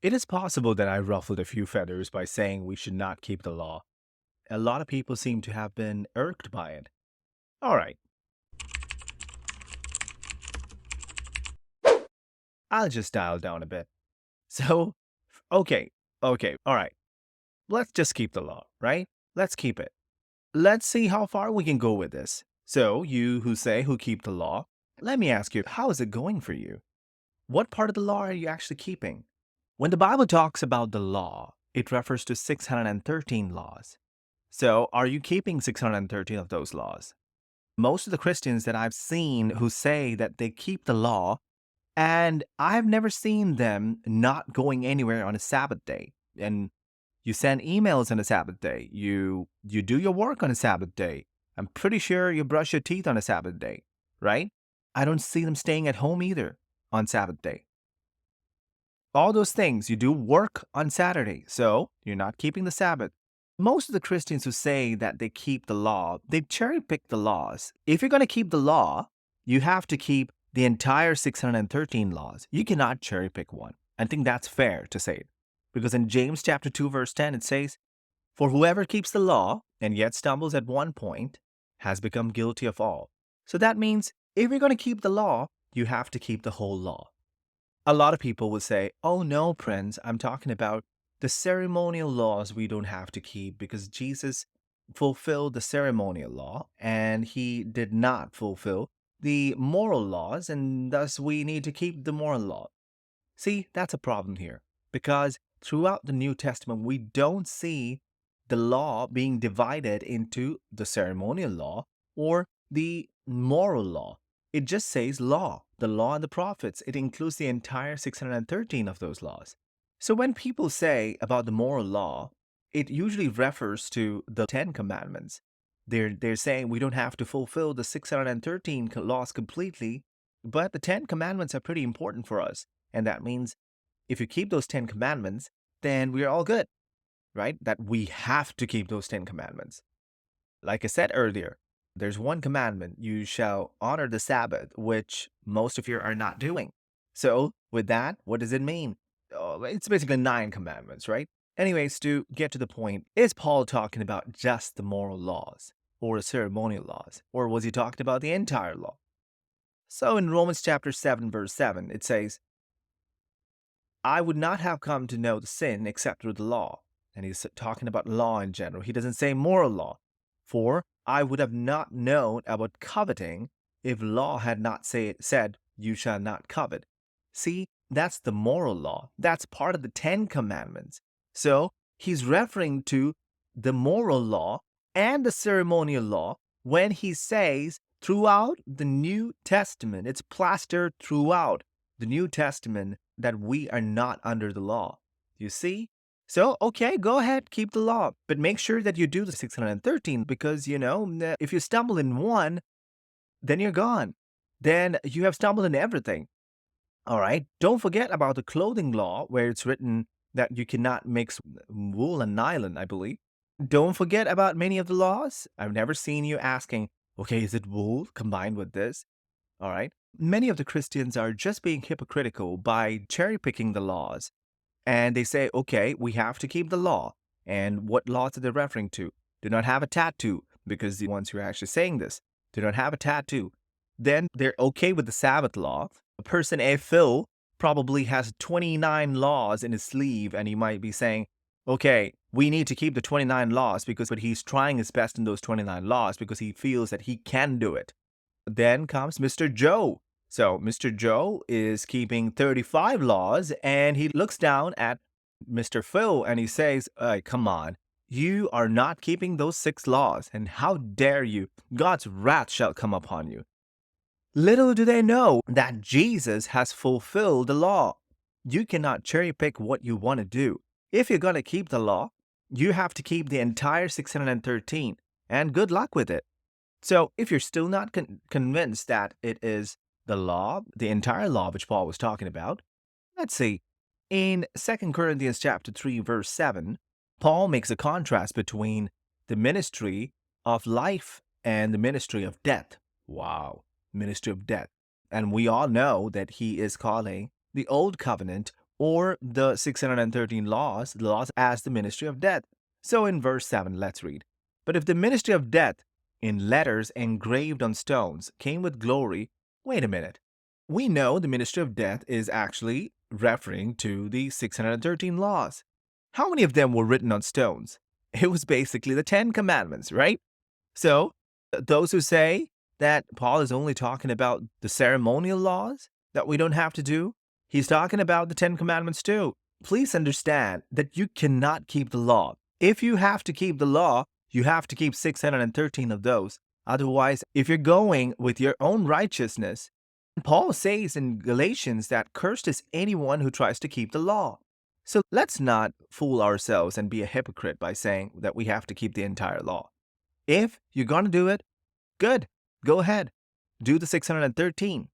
It is possible that I ruffled a few feathers by saying we should not keep the law. A lot of people seem to have been irked by it. All right, I'll just dial down a bit. So, okay, all right. Let's just keep the law, right? Let's keep it. Let's see how far we can go with this. So, you who keep the law, let me ask you, how is it going for you? What part of the law are you actually keeping? When the Bible talks about the law, it refers to 613 laws. So, are you keeping 613 of those laws? Most of the Christians that I've seen who say that they keep the law, and I've never seen them not going anywhere on a Sabbath day. And you send emails on a Sabbath day. You do your work on a Sabbath day. I'm pretty sure you brush your teeth on a Sabbath day, right? I don't see them staying at home either on Sabbath day. All those things, you do work on Saturday, so you're not keeping the Sabbath. Most of the Christians who say that they keep the law, they cherry pick the laws. If you're going to keep the law, you have to keep the entire 613 laws. You cannot cherry pick one. I think that's fair to say it. Because in James chapter 2 verse 10 it says, "For whoever keeps the law and yet stumbles at one point has become guilty of all." So that means if you're going to keep the law, you have to keep the whole law. A lot of people will say, "Oh no, Prince, I'm talking about the ceremonial laws we don't have to keep because Jesus fulfilled the ceremonial law and he did not fulfill the moral laws, and thus we need to keep the moral law." See, that's a problem here because throughout the New Testament, we don't see the law being divided into the ceremonial law or the moral law. It just says law, the law and the prophets. It includes the entire 613 of those laws. So when people say about the moral law, it usually refers to the Ten Commandments. They're saying we don't have to fulfill the 613 laws completely, but the Ten Commandments are pretty important for us. And that means if you keep those 10 commandments, then we're all good, right? That we have to keep those 10 commandments. Like I said earlier, there's one commandment: you shall honor the Sabbath, which most of you are not doing. So, with that, what does it mean? Oh, it's basically nine commandments, right? Anyways, to get to the point, is Paul talking about just the moral laws or the ceremonial laws, or was he talking about the entire law? So, in Romans chapter 7, verse 7, it says, "I would not have come to know the sin except through the law." And he's talking about law in general. He doesn't say moral law. "For I would have not known about coveting if law had not said, you shall not covet." See, that's the moral law. That's part of the Ten Commandments. So he's referring to the moral law and the ceremonial law when he says throughout the New Testament, it's plastered throughout the New Testament that we are not under the law. You see? So, okay, go ahead, keep the law, but make sure that you do the 613 because, if you stumble in one, then you're gone. Then you have stumbled in everything. All right. Don't forget about the clothing law where it's written that you cannot mix wool and nylon, I believe. Don't forget about many of the laws. I've never seen you asking, okay, is it wool combined with this? All right. Many of the Christians are just being hypocritical by cherry picking the laws. And they say, okay, we have to keep the law. And what laws are they referring to? Do not have a tattoo, because the ones who are actually saying this do not have a tattoo. Then they're okay with the Sabbath law. A person, A. Phil, probably has 29 laws in his sleeve, and he might be saying, okay, we need to keep the 29 laws but he's trying his best in those 29 laws because he feels that he can do it. Then comes Mr. Joe. So Mr. Joe is keeping 35 laws and he looks down at Mr. Phil and he says, "Hey, come on. You are not keeping those 6 laws, and how dare you? God's wrath shall come upon you." Little do they know that Jesus has fulfilled the law. You cannot cherry pick what you want to do. If you're going to keep the law, you have to keep the entire 613, and good luck with it. So, if you're still not convinced that it is the law, the entire law which Paul was talking about, let's see. In 2 Corinthians chapter 3 verse 7, Paul makes a contrast between the ministry of life and the ministry of death. Wow, ministry of death. And we all know that he is calling the old covenant or the 613 laws, the laws as the ministry of death. So in verse 7, let's read. But if the ministry of death, in letters engraved on stones, came with glory, wait a minute. We know the ministry of death is actually referring to the 613 laws. How many of them were written on stones? It was basically the 10 commandments, right? So, those who say that Paul is only talking about the ceremonial laws that we don't have to do, he's talking about the 10 commandments too. Please understand that you cannot keep the law. If you have to keep the law, you have to keep 613 of those. Otherwise, if you're going with your own righteousness, Paul says in Galatians that cursed is anyone who tries to keep the law. So let's not fool ourselves and be a hypocrite by saying that we have to keep the entire law. If you're going to do it, good. Go ahead. Do the 613.